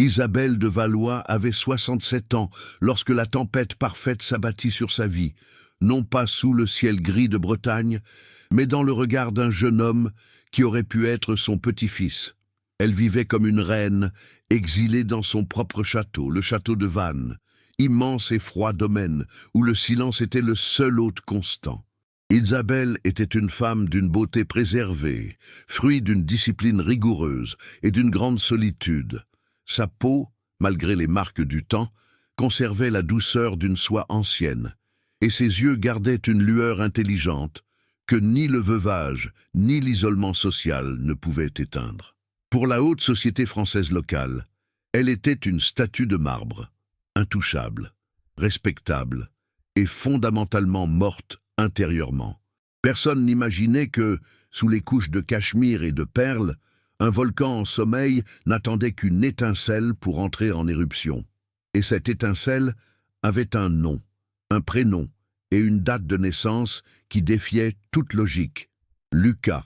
Isabelle de Valois avait 67 ans lorsque la tempête parfaite s'abattit sur sa vie, non pas sous le ciel gris de Bretagne, mais dans le regard d'un jeune homme qui aurait pu être son petit-fils. Elle vivait comme une reine, exilée dans son propre château, le château de Vannes, immense et froid domaine où le silence était le seul hôte constant. Isabelle était une femme d'une beauté préservée, fruit d'une discipline rigoureuse et d'une grande solitude. Sa peau, malgré les marques du temps, conservait la douceur d'une soie ancienne, et ses yeux gardaient une lueur intelligente que ni le veuvage ni l'isolement social ne pouvaient éteindre. Pour la haute société française locale, elle était une statue de marbre, intouchable, respectable et fondamentalement morte intérieurement. Personne n'imaginait que, sous les couches de cachemire et de perles, un volcan en sommeil n'attendait qu'une étincelle pour entrer en éruption. Et cette étincelle avait un nom, un prénom et une date de naissance qui défiaient toute logique. Lucas,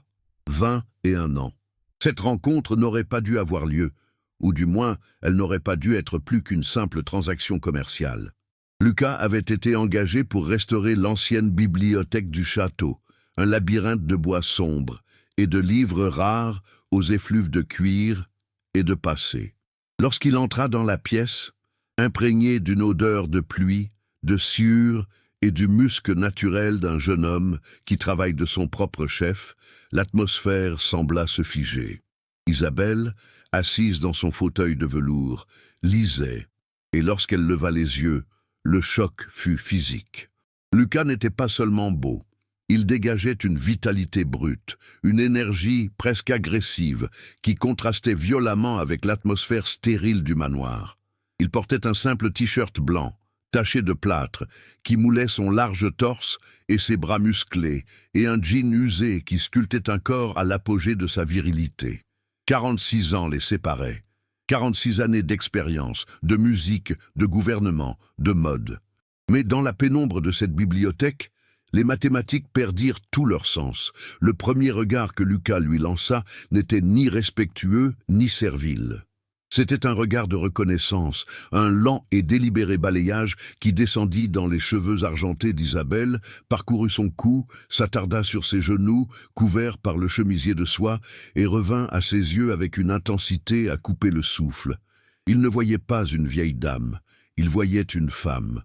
21 ans. Cette rencontre n'aurait pas dû avoir lieu, ou du moins, elle n'aurait pas dû être plus qu'une simple transaction commerciale. Lucas avait été engagé pour restaurer l'ancienne bibliothèque du château, un labyrinthe de bois sombre et de livres rares aux effluves de cuir et de passé. Lorsqu'il entra dans la pièce, imprégné d'une odeur de pluie, de sciure et du musc naturel d'un jeune homme qui travaille de son propre chef, l'atmosphère sembla se figer. Isabelle, assise dans son fauteuil de velours, lisait, et lorsqu'elle leva les yeux, le choc fut physique. Lucas n'était pas seulement beau. Il dégageait une vitalité brute, une énergie presque agressive qui contrastait violemment avec l'atmosphère stérile du manoir. Il portait un simple t-shirt blanc, taché de plâtre, qui moulait son large torse et ses bras musclés, et un jean usé qui sculptait un corps à l'apogée de sa virilité. 46 ans les séparaient, 46 années d'expérience, de musique, de gouvernement, de mode. Mais dans la pénombre de cette bibliothèque, les mathématiques perdirent tout leur sens. Le premier regard que Lucas lui lança n'était ni respectueux ni servile. C'était un regard de reconnaissance, un lent et délibéré balayage qui descendit dans les cheveux argentés d'Isabelle, parcourut son cou, s'attarda sur ses genoux, couverts par le chemisier de soie, et revint à ses yeux avec une intensité à couper le souffle. Il ne voyait pas une vieille dame, il voyait une femme.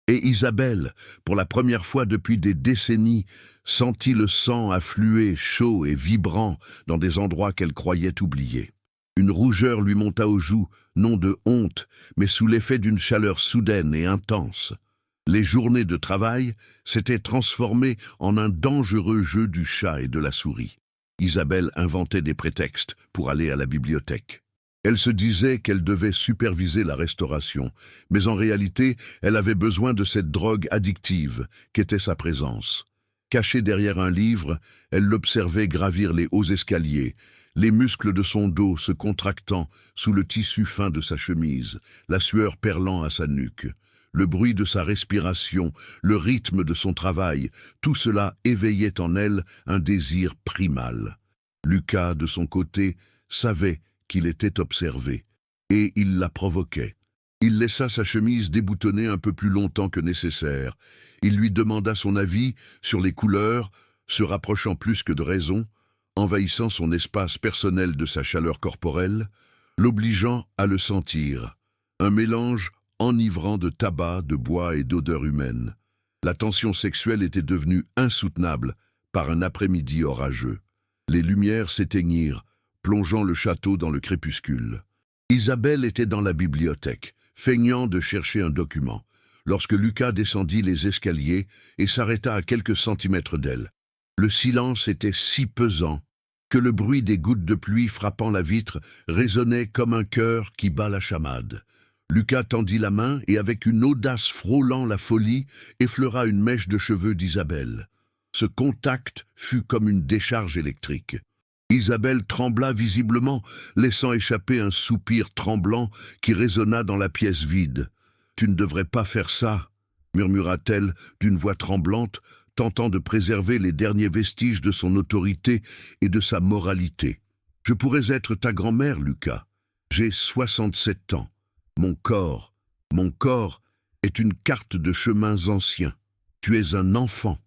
Et Isabelle, pour la première fois depuis des décennies, sentit le sang affluer chaud et vibrant dans des endroits qu'elle croyait oubliés. Une rougeur lui monta aux joues, non de honte, mais sous l'effet d'une chaleur soudaine et intense. Les journées de travail s'étaient transformées en un dangereux jeu du chat et de la souris. Isabelle inventait des prétextes pour aller à la bibliothèque. Elle se disait qu'elle devait superviser la restauration, mais en réalité, elle avait besoin de cette drogue addictive qu'était sa présence. Cachée derrière un livre, elle l'observait gravir les hauts escaliers, les muscles de son dos se contractant sous le tissu fin de sa chemise, la sueur perlant à sa nuque. Le bruit de sa respiration, le rythme de son travail, tout cela éveillait en elle un désir primal. Lucas, de son côté, savait qu'il était observé, et il la provoquait. Il laissa sa chemise déboutonnée un peu plus longtemps que nécessaire. Il lui demanda son avis sur les couleurs, se rapprochant plus que de raison, envahissant son espace personnel de sa chaleur corporelle, l'obligeant à le sentir, un mélange enivrant de tabac, de bois et d'odeur humaine. La tension sexuelle était devenue insoutenable par un après-midi orageux. Les lumières s'éteignirent, plongeant le château dans le crépuscule. Isabelle était dans la bibliothèque, feignant de chercher un document, lorsque Lucas descendit les escaliers et s'arrêta à quelques centimètres d'elle. Le silence était si pesant que le bruit des gouttes de pluie frappant la vitre résonnait comme un cœur qui bat la chamade. Lucas tendit la main et, avec une audace frôlant la folie, effleura une mèche de cheveux d'Isabelle. Ce contact fut comme une décharge électrique. Isabelle trembla visiblement, laissant échapper un soupir tremblant qui résonna dans la pièce vide. « Tu ne devrais pas faire ça », murmura-t-elle d'une voix tremblante, tentant de préserver les derniers vestiges de son autorité et de sa moralité. « Je pourrais être ta grand-mère, Lucas. J'ai 67 ans. Mon corps est une carte de chemins anciens. Tu es un enfant.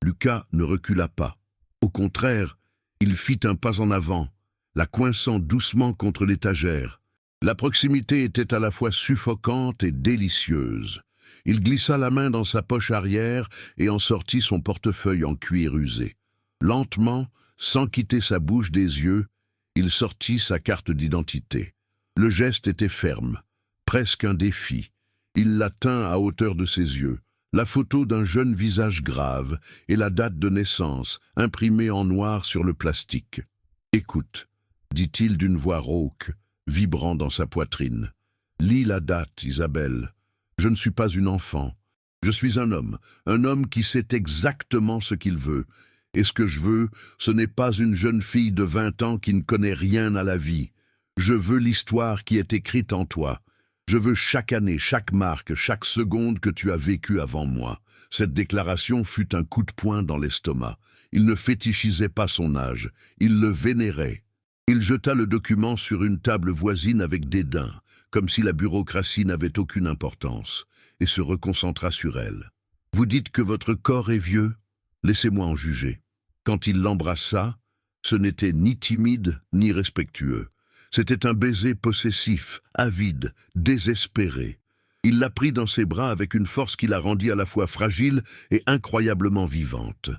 Lucas ne recula pas. Au contraire, il fit un pas en avant, la coinçant doucement contre l'étagère. La proximité était à la fois suffocante et délicieuse. Il glissa la main dans sa poche arrière et en sortit son portefeuille en cuir usé. Lentement, sans quitter sa bouche des yeux, il sortit sa carte d'identité. Le geste était ferme, presque un défi. Il la tint à hauteur de ses yeux. La photo d'un jeune visage grave et la date de naissance, imprimée en noir sur le plastique. « Écoute », dit-il d'une voix rauque, vibrant dans sa poitrine. « Lis la date, Isabelle. Je ne suis pas une enfant. Je suis un homme qui sait exactement ce qu'il veut. Et ce que je veux, ce n'est pas une jeune fille de 20 ans qui ne connaît rien à la vie. Je veux l'histoire qui est écrite en toi. Je veux chaque année, chaque marque, chaque seconde que tu as vécue avant moi. » Cette déclaration fut un coup de poing dans l'estomac. Il ne fétichisait pas son âge, il le vénérait. Il jeta le document sur une table voisine avec dédain, comme si la bureaucratie n'avait aucune importance, et se reconcentra sur elle. « Vous dites que votre corps est vieux? Laissez-moi en juger. » Quand il l'embrassa, ce n'était ni timide ni respectueux. C'était un baiser possessif, avide, désespéré. Il la prit dans ses bras avec une force qui la rendit à la fois fragile et incroyablement vivante.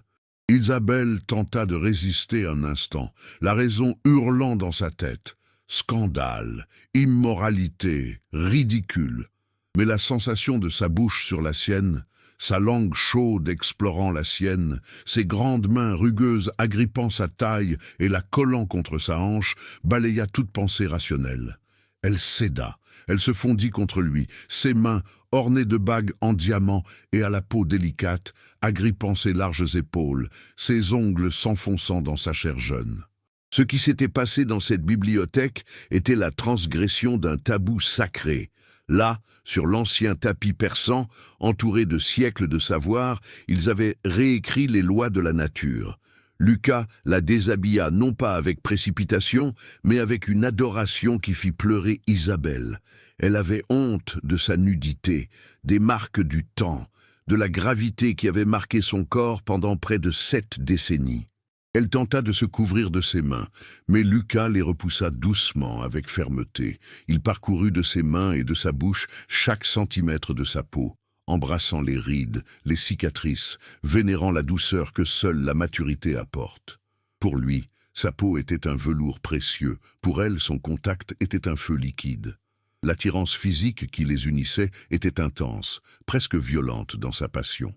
Isabelle tenta de résister un instant, la raison hurlant dans sa tête. Scandale, immoralité, ridicule. Mais la sensation de sa bouche sur la sienne, sa langue chaude explorant la sienne, ses grandes mains rugueuses agrippant sa taille et la collant contre sa hanche, balaya toute pensée rationnelle. Elle céda, elle se fondit contre lui, ses mains, ornées de bagues en diamant et à la peau délicate, agrippant ses larges épaules, ses ongles s'enfonçant dans sa chair jeune. Ce qui s'était passé dans cette bibliothèque était la transgression d'un tabou sacré. Là, sur l'ancien tapis persan, entouré de siècles de savoir, ils avaient réécrit les lois de la nature. Lucas la déshabilla non pas avec précipitation, mais avec une adoration qui fit pleurer Isabelle. Elle avait honte de sa nudité, des marques du temps, de la gravité qui avait marqué son corps pendant près de 7 décennies. Elle tenta de se couvrir de ses mains, mais Lucas les repoussa doucement, avec fermeté. Il parcourut de ses mains et de sa bouche chaque centimètre de sa peau, embrassant les rides, les cicatrices, vénérant la douceur que seule la maturité apporte. Pour lui, sa peau était un velours précieux, pour elle, son contact était un feu liquide. L'attirance physique qui les unissait était intense, presque violente dans sa passion.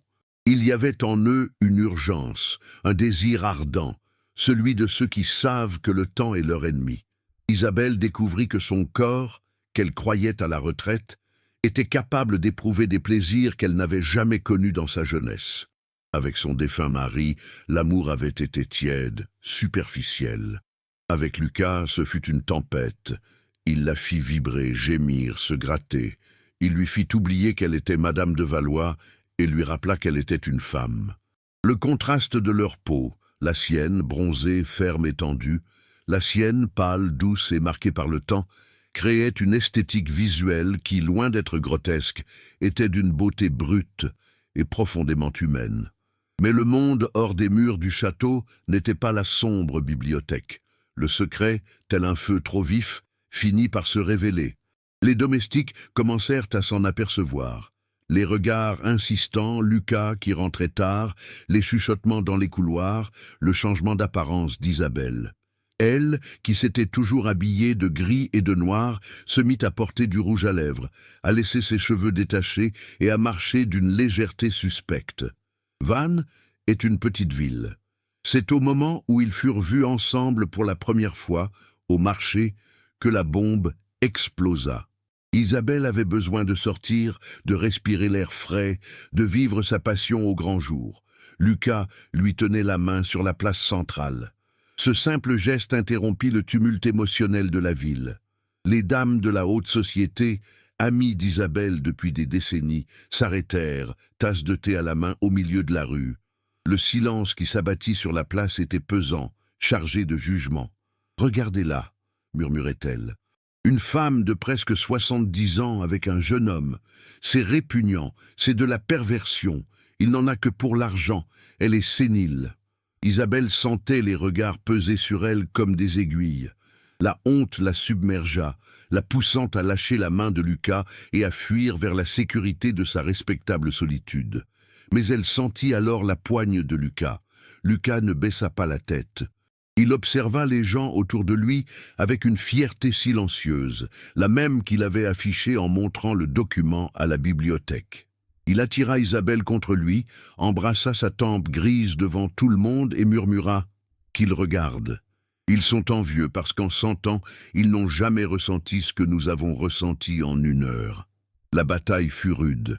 Il y avait en eux une urgence, un désir ardent, celui de ceux qui savent que le temps est leur ennemi. Isabelle découvrit que son corps, qu'elle croyait à la retraite, était capable d'éprouver des plaisirs qu'elle n'avait jamais connus dans sa jeunesse. Avec son défunt mari, l'amour avait été tiède, superficiel. Avec Lucas, ce fut une tempête. Il la fit vibrer, gémir, se gratter. Il lui fit oublier qu'elle était Madame de Valois et lui rappela qu'elle était une femme. Le contraste de leur peau, la sienne, bronzée, ferme et tendue, la sienne, pâle, douce et marquée par le temps, créait une esthétique visuelle qui, loin d'être grotesque, était d'une beauté brute et profondément humaine. Mais le monde hors des murs du château n'était pas la sombre bibliothèque. Le secret, tel un feu trop vif, finit par se révéler. Les domestiques commencèrent à s'en apercevoir. Les regards insistants, Lucas qui rentrait tard, les chuchotements dans les couloirs, le changement d'apparence d'Isabelle. Elle, qui s'était toujours habillée de gris et de noir, se mit à porter du rouge à lèvres, à laisser ses cheveux détachés et à marcher d'une légèreté suspecte. Vannes est une petite ville. C'est au moment où ils furent vus ensemble pour la première fois, au marché, que la bombe explosa. Isabelle avait besoin de sortir, de respirer l'air frais, de vivre sa passion au grand jour. Lucas lui tenait la main sur la place centrale. Ce simple geste interrompit le tumulte émotionnel de la ville. Les dames de la haute société, amies d'Isabelle depuis des décennies, s'arrêtèrent, tasse de thé à la main au milieu de la rue. Le silence qui s'abattit sur la place était pesant, chargé de jugement. « Regardez-la » murmurait-elle. Une femme de presque 70 ans avec un jeune homme, c'est répugnant, c'est de la perversion, il n'en a que pour l'argent, elle est sénile. Isabelle sentait les regards peser sur elle comme des aiguilles. La honte la submergea, la poussant à lâcher la main de Lucas et à fuir vers la sécurité de sa respectable solitude. Mais elle sentit alors la poigne de Lucas. Lucas ne baissa pas la tête. Il observa les gens autour de lui avec une fierté silencieuse, la même qu'il avait affichée en montrant le document à la bibliothèque. Il attira Isabelle contre lui, embrassa sa tempe grise devant tout le monde et murmura « Qu'ils regardent ». Ils sont envieux parce qu'en 100 ans, ils n'ont jamais ressenti ce que nous avons ressenti en 1 heure. La bataille fut rude.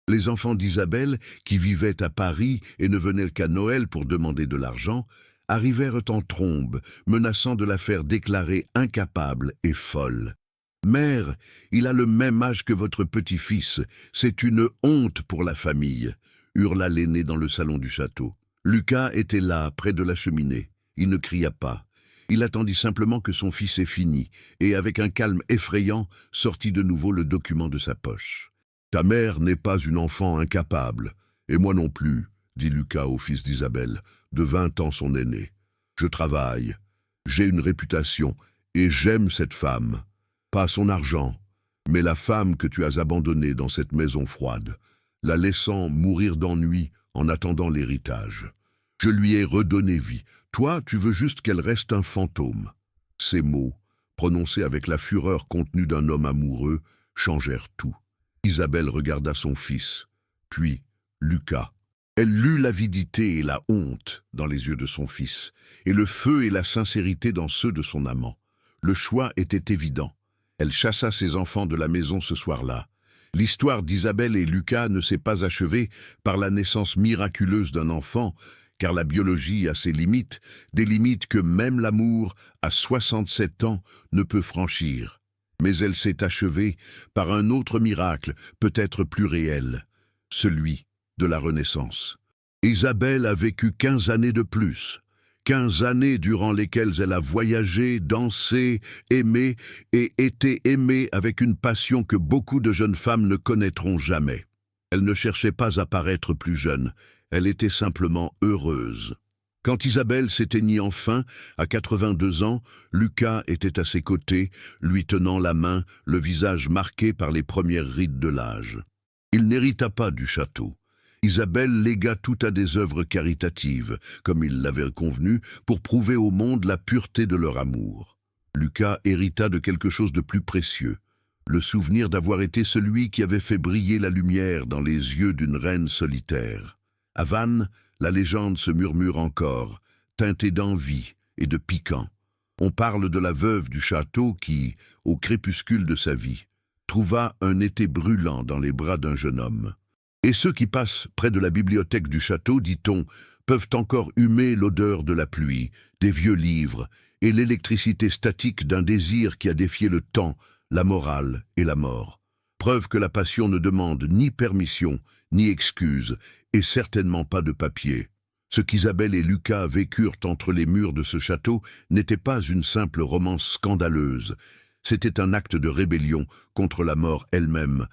Les enfants d'Isabelle, qui vivaient à Paris et ne venaient qu'à Noël pour demander de l'argent, arrivèrent en trombe, menaçant de la faire déclarer incapable et folle. « Mère, il a le même âge que votre petit-fils, c'est une honte pour la famille », hurla l'aîné dans le salon du château. Lucas était là, près de la cheminée. Il ne cria pas. Il attendit simplement que son fils ait fini, et avec un calme effrayant, sortit de nouveau le document de sa poche. « Ta mère n'est pas une enfant incapable, et moi non plus, » dit Lucas au fils d'Isabelle, de 20 ans son aîné. « Je travaille, j'ai une réputation, et j'aime cette femme. Pas son argent, mais la femme que tu as abandonnée dans cette maison froide, la laissant mourir d'ennui en attendant l'héritage. Je lui ai redonné vie. Toi, tu veux juste qu'elle reste un fantôme. » Ces mots, prononcés avec la fureur contenue d'un homme amoureux, changèrent tout. Isabelle regarda son fils, puis Lucas. Elle lut l'avidité et la honte dans les yeux de son fils, et le feu et la sincérité dans ceux de son amant. Le choix était évident. Elle chassa ses enfants de la maison ce soir-là. L'histoire d'Isabelle et Lucas ne s'est pas achevée par la naissance miraculeuse d'un enfant, car la biologie a ses limites, des limites que même l'amour, à 67 ans, ne peut franchir. Mais elle s'est achevée par un autre miracle, peut-être plus réel, celui de la Renaissance. Isabelle a vécu 15 années de plus, 15 années durant lesquelles elle a voyagé, dansé, aimé et été aimée avec une passion que beaucoup de jeunes femmes ne connaîtront jamais. Elle ne cherchait pas à paraître plus jeune, elle était simplement heureuse. Quand Isabelle s'éteignit enfin, à 82 ans, Lucas était à ses côtés, lui tenant la main, le visage marqué par les premières rides de l'âge. Il n'hérita pas du château. Isabelle légua tout à des œuvres caritatives, comme il l'avait convenu, pour prouver au monde la pureté de leur amour. Lucas hérita de quelque chose de plus précieux, le souvenir d'avoir été celui qui avait fait briller la lumière dans les yeux d'une reine solitaire. À Vannes, la légende se murmure encore, teintée d'envie et de piquant. On parle de la veuve du château qui, au crépuscule de sa vie, trouva un été brûlant dans les bras d'un jeune homme. Et ceux qui passent près de la bibliothèque du château, dit-on, peuvent encore humer l'odeur de la pluie, des vieux livres et l'électricité statique d'un désir qui a défié le temps, la morale et la mort. Preuve que la passion ne demande ni permission, ni excuse, et certainement pas de papier. Ce qu'Isabelle et Lucas vécurent entre les murs de ce château n'était pas une simple romance scandaleuse, c'était un acte de rébellion contre la mort elle-même,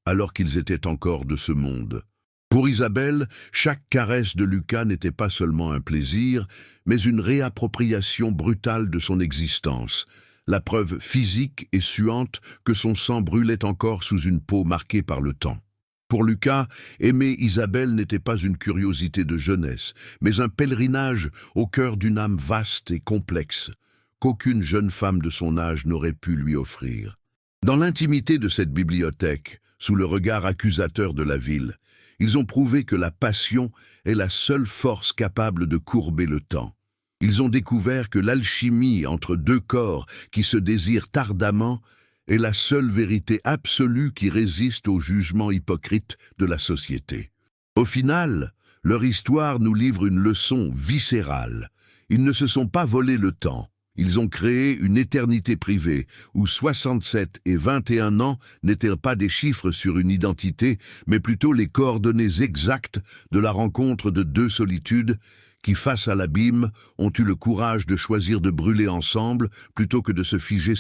alors qu'ils étaient encore de ce monde. Pour Isabelle, chaque caresse de Lucas n'était pas seulement un plaisir, mais une réappropriation brutale de son existence, la preuve physique et suante que son sang brûlait encore sous une peau marquée par le temps. Pour Lucas, aimer Isabelle n'était pas une curiosité de jeunesse, mais un pèlerinage au cœur d'une âme vaste et complexe, qu'aucune jeune femme de son âge n'aurait pu lui offrir. Dans l'intimité de cette bibliothèque, sous le regard accusateur de la ville, ils ont prouvé que la passion est la seule force capable de courber le temps. Ils ont découvert que l'alchimie entre deux corps qui se désirent ardemment est la seule vérité absolue qui résiste au jugement hypocrite de la société. Au final, leur histoire nous livre une leçon viscérale. Ils ne se sont pas volé le temps. Ils ont créé une éternité privée, où 67 et 21 ans n'étaient pas des chiffres sur une identité, mais plutôt les coordonnées exactes de la rencontre de deux solitudes qui, face à l'abîme, ont eu le courage de choisir de brûler ensemble plutôt que de se figer